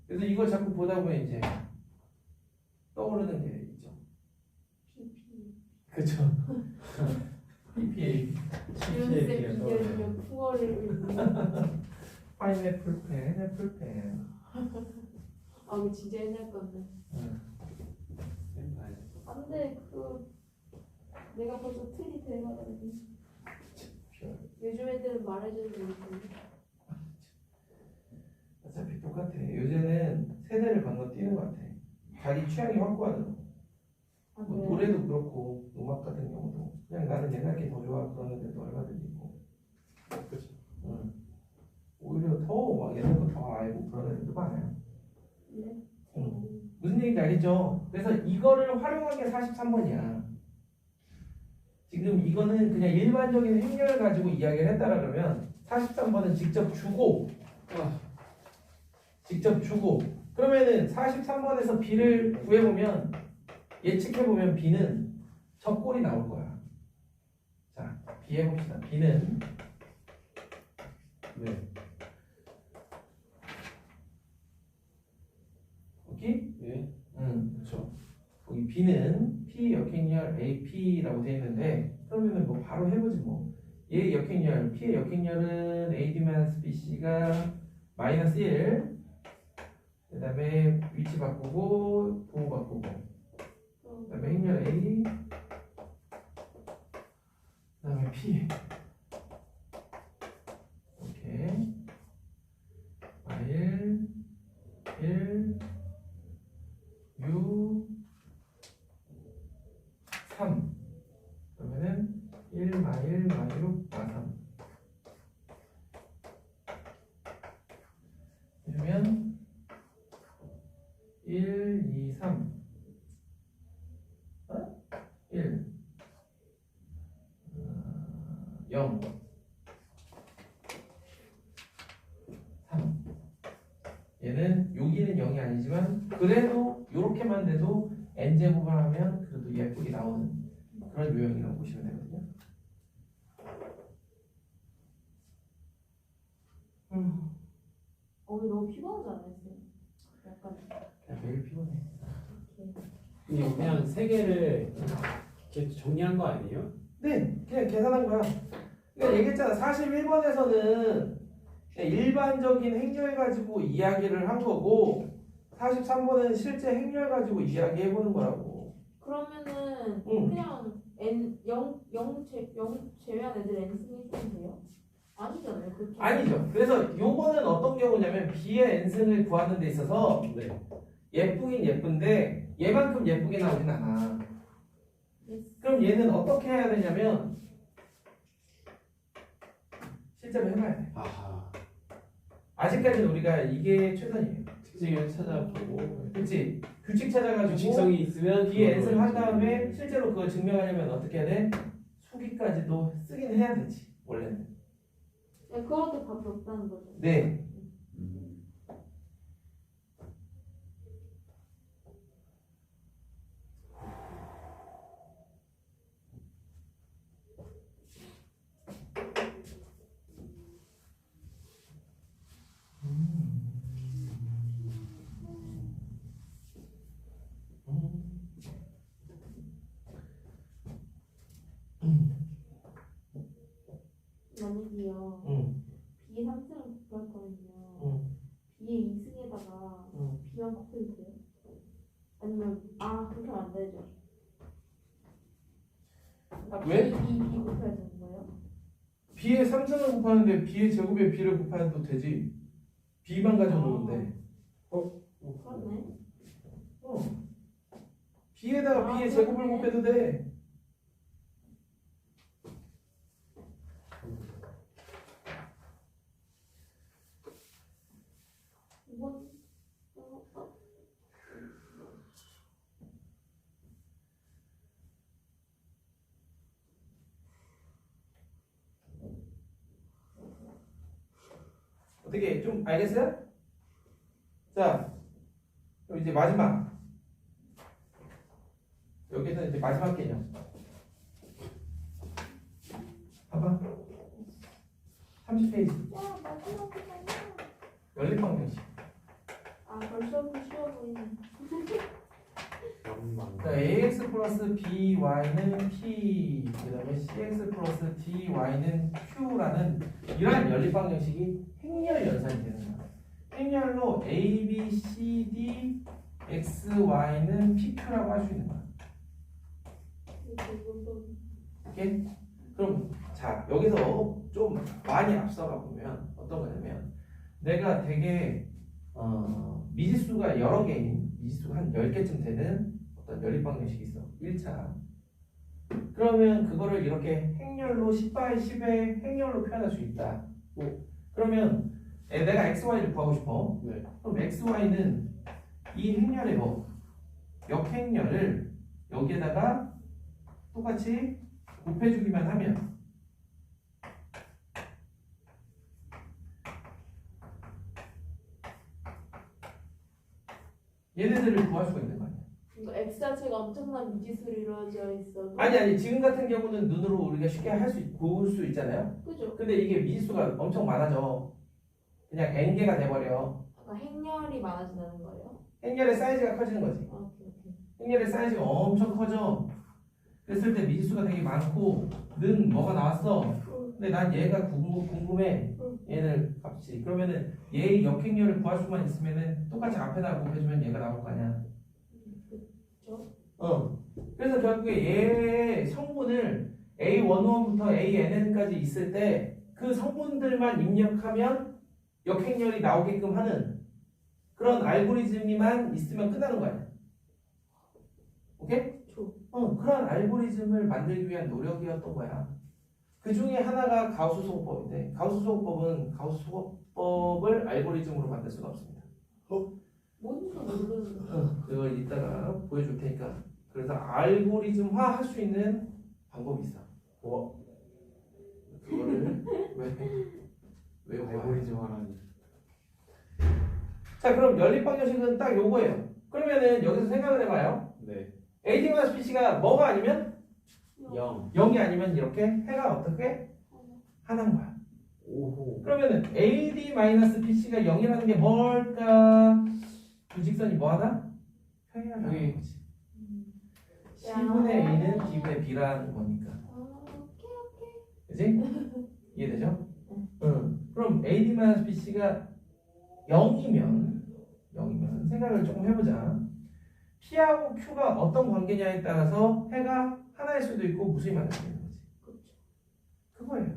그래서 이걸 자꾸 보다 보면 이제 떠오르는 게 있죠. 그쵸? PPA.
주연쌤 비결이면 풍어를
파인애플 펜, 애플펜.
이거 진짜 옛날 건데. 안돼 내가 벌써 틀이 돼가지고 요즘 애들은 말해주는 게 있던데.
어차피 똑같아. 요새는 세대를 건너뛰는 것 같아. 자기 취향이 확고하는 거.
그래요?
노래도 그렇고 음악 같은 경우도 그냥 나는 옛날 게 더 좋아 그러는 애들도 얼마든지 있고.
그렇죠.
오히려 더 막 옛날 거 더 알고 그런 애들도 많아요.
네?
무슨 얘기인지 알겠죠? 그래서 이거를 활용한 게 43번이야. 지금 이거는 그냥 일반적인 행렬을 가지고 이야기를 했다라 그러면 43번은 직접 주고 그러면은 43번에서 B를 구해보면 예측해보면 B는 저 꼴이 나올 거야. 자, B 해봅시다. B는
네.
솔직히?
예.
그렇죠. 거기 B는 P 역행열 AP라고 되어 있는데 그러면은 뭐 바로 해보지 뭐. 얘 역행열 P의 역행열은 AD-BC가 마이너스 1. 그 다음에 위치 바꾸고 부호 바꾸고 그 다음에 행렬 A 그 다음에 P 오케이 1 1 6 3 그러면은 1 마일 마6 마3 그러면 1 2 3 1 0 3 얘는 여기는 0이 아니지만 그래도 이렇게만 돼도 n제곱을 하면 그래도 예쁘게 나오는 그런 유형이라고 보시면 되거든요.
오늘 너무 피곤하지 않았어요? 약간
그냥 매일 피곤해.
이게 그냥 세 개를 이렇게 정리한 거 아니에요?
네, 그냥 계산한 거야. 그러니까 얘기했잖아. 41번에서는 일반적인 행렬 가지고 이야기를 한 거고 43번은 실제 행렬 가지고 이야기해 보는 거라고.
그러면은
응.
그냥 N0 제외한 애들 N 승이 좀 돼요? 아니잖아요. 그렇게
아니죠. 그래서 요거는 어떤 경우냐면 B의 n승을 구하는 데 있어서
네.
예쁘긴 예쁜데 얘만큼 예쁘게 나오진 않아.
예스.
그럼 얘는 어떻게 해야 되냐면 실제로 해봐야 돼.
아하.
아직까지는 우리가 이게 최선이에요.
특징을 찾아보고
그렇지? 규칙 찾아가지고
규칙성이 있으면
B의
그걸로
n승을 한
이제
다음에 실제로 그걸 증명하려면 어떻게 해야 돼? 수기까지도 쓰긴 해야 되지 원래는.
네, 그렇게 답이 없다는 거죠.
네.
음.
만약에요.
응.
B의 3승을 구할 거면요.
응.
B의 2승에다가
응.
B만 바꿔도 돼요? 아니면 그렇게 하면 안 되죠. 그러니까
왜?
B 곱해야 되는 거예요?
B의 3승을 곱하는데 B의 제곱에 B를 곱해도 되지. B만 가져놓으면 돼.
그렇네.
B에다가 B의 제곱을
그렇네.
곱해도 돼.
이건
어떻게 좀 알겠어요? 자, 그럼 이제 마지막. 여기서 이제 마지막 개념. 봐봐. 30페이지.
야 마지막이잖아.
연립방정식.
벌써부터 쉬워 보이네.
연망.
자, ax 플러스 by는 p, 그 다음에 cx 플러스 dy는 q라는 이러한 연립방정식이 행렬 연산이 되는 거야. 행렬로 a, b, c, d, x, y는 pq라고 할 수 있는 거야. 오케이? 그럼 자, 여기서 좀 많이 앞서가 보면 어떤 거냐면 내가 되게 미지수가 여러 개인 미지수가 한 10개쯤 되는 어떤 연립방정식이 있어. 1차. 그러면 그거를 이렇게 행렬로 10바이 10의 행렬로 표현할 수 있다. 그러면 내가 xy를 구하고 싶어.
네.
그럼 xy는 이 행렬의 역행렬을 여기에다가 똑같이 곱해주기만 하면 얘네들을 구할 수가 있는 거 아니야.
그러니까 X 자체가 엄청난 미지수로 이루어져 있어도
아니 지금 같은 경우는 눈으로 우리가 쉽게 볼 수 있잖아요.
그죠?
근데 이게 미지수가 엄청 많아져. 그냥 n개가 돼버려.
행렬이 많아진다는 거예요?
행렬의 사이즈가 커지는 거지.
오케이.
행렬의 사이즈가 엄청 커져. 그랬을 때 미지수가 되게 많고 는 뭐가 나왔어. 근데 난 얘가 궁금해. 얘를 값이. 그러면은 얘의 역행렬을 구할 수만 있으면은 똑같이 앞에다 곱해주면 얘가 나올 거 아니야.
그렇죠.
그래서 결국에 얘의 성분을 A11부터 ANN까지 있을 때 그 성분들만 입력하면 역행렬이 나오게끔 하는 그런 알고리즘이만 있으면 끝나는 거 아니야. 오케이? 그런 알고리즘을 만들기 위한 노력이었던 거야. 그 중에 하나가 가우스 소급법인데 가우스 소급법은 가우스 소급법을 알고리즘으로 만들 수가 없습니다.
뭔지도 모르는데.
그걸 이따가 보여줄 테니까. 그래서 알고리즘화 할 수 있는 방법이 있어. 그거를 왜
알고리즘 하라니.
자, 그럼 연립방정식은 딱 요거예요. 그러면은 여기서 생각을 해봐요.
네.
AD-PC가 뭐가 아니면
0.
0이 아니면 이렇게 해가 어떻게 하나인 거야.
오호.
그러면은 AD-PC가 0이라는 게 뭘까? 부직선이 뭐하다? 평행하다.
평행.
거지. C분의 A는 D분의 B라는 거니까. 그지? 이해되죠? 응. 그럼 AD-PC가 0이면 생각을 조금 해보자. P하고 Q가 어떤 관계냐에 따라서 해가 하나일 수도 있고 무수히 많을 수도 있는 거지. 그거예요.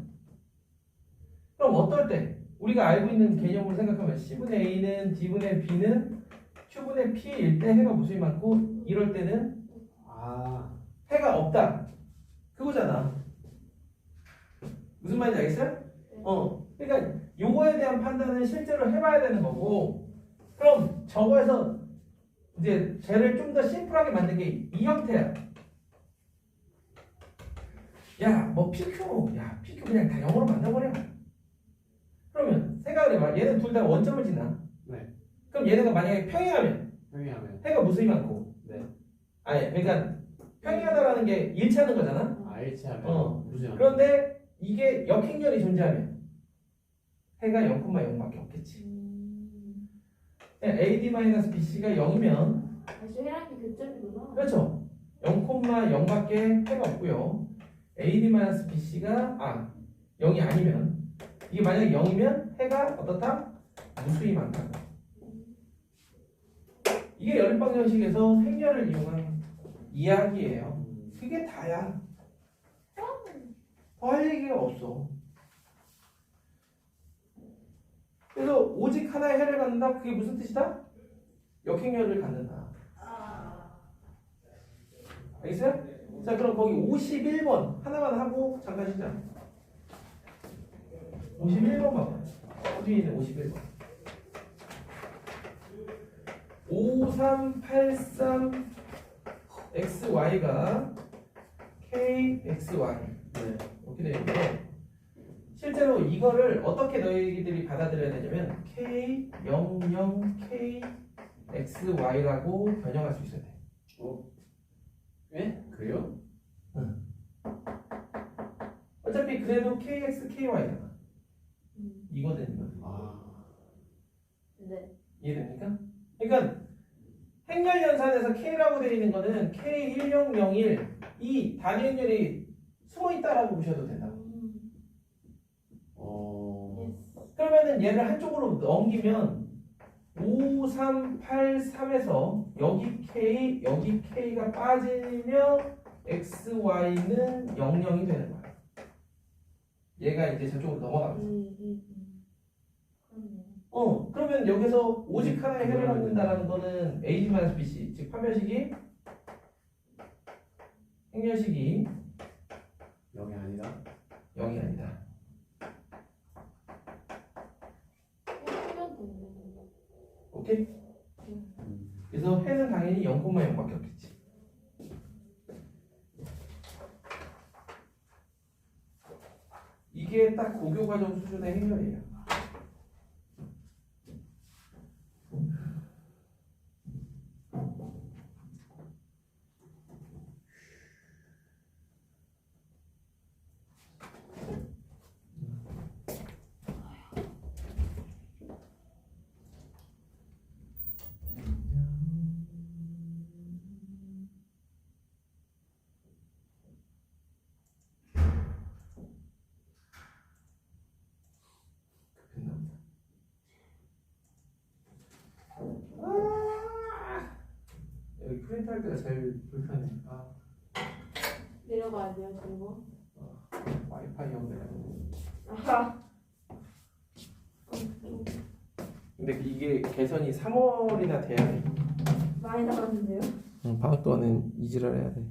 그럼 어떨 때 우리가 알고 있는 개념으로 생각하면 C분의 A는 D분의 B는 Q분의 P일 때 해가 무수히 많고 이럴 때는 해가 없다. 그거잖아. 무슨 말인지 알겠어요? 그러니까 요거에 대한 판단은 실제로 해봐야 되는 거고 그럼 저거에서 이제 쟤를 좀 더 심플하게 만든 게 이 형태야. 뭐 PQ 그냥 다 0으로 만들어버려. 그러면 생각을 해봐. 얘는 둘 다 원점을 지나.
네.
그럼 얘네가 만약에 평행하면
평행하면.
해가 무수히 많고.
네.
그러니까 평행하다라는 게 일치하는 거잖아.
일치하면. 무슨
그런데 이게 역행렬이 존재하면 해가 0,0밖에 없겠지. AD-BC가 0이면
아주 해랑이 교점이구나.
그렇죠. 0,0밖에 해가 없고요. AD-BC가 0이 아니면 이게 만약에 0이면 해가 어떻다? 무수히 많다. 이게 연립방정식에서 행렬을 이용한 이야기예요. 그게 다야. 더 할 얘기가 없어. 그래서 오직 하나의 해를 갖는다? 그게 무슨 뜻이다? 역행렬을 갖는다. 알겠어요? 자, 그럼 거기 51번 하나만 하고 잠깐 쉬자. 51번 봐봐. 어디에 있는 51번? 5383 XY가 KXY 이렇게 되어 있는데 실제로 이거를 어떻게 너희들이 받아들여야 되냐면 K00KXY라고 변형할 수 있어야 돼.
예? 그래요?
어차피 그래도 KXKY잖아. 이거든.
네.
이해됩니까? 그러니까 행렬 연산에서 K라고 되어 있는 거는 K1001 이 단위 행렬이 숨어 있다라고 보셔도 된다. 그러면은 얘를 한쪽으로 넘기면 5383에서 여기 K가 빠지면 XY는 00이 되는 거야. 얘가 이제 저쪽으로 넘어가면서. 그러면 여기서 오직 하나의 해를 갖는다라는 거는 AD-BC, 즉 판별식이 행렬식이
0이 아니다.
0이 아니다. 오케이? 그래서 해는 당연히 0,0밖에 없겠지. 이게 딱 고교과정 수준의 행렬이에요. 컴퓨터 할 때가 제일 불편해.
내려가야 돼요, 그리고.
와이파이 없네.
아하.
근데 이게 개선이 3월이나 돼야 돼.
많이 나갔는데요?
방학 동안은 이지랄 해야 돼.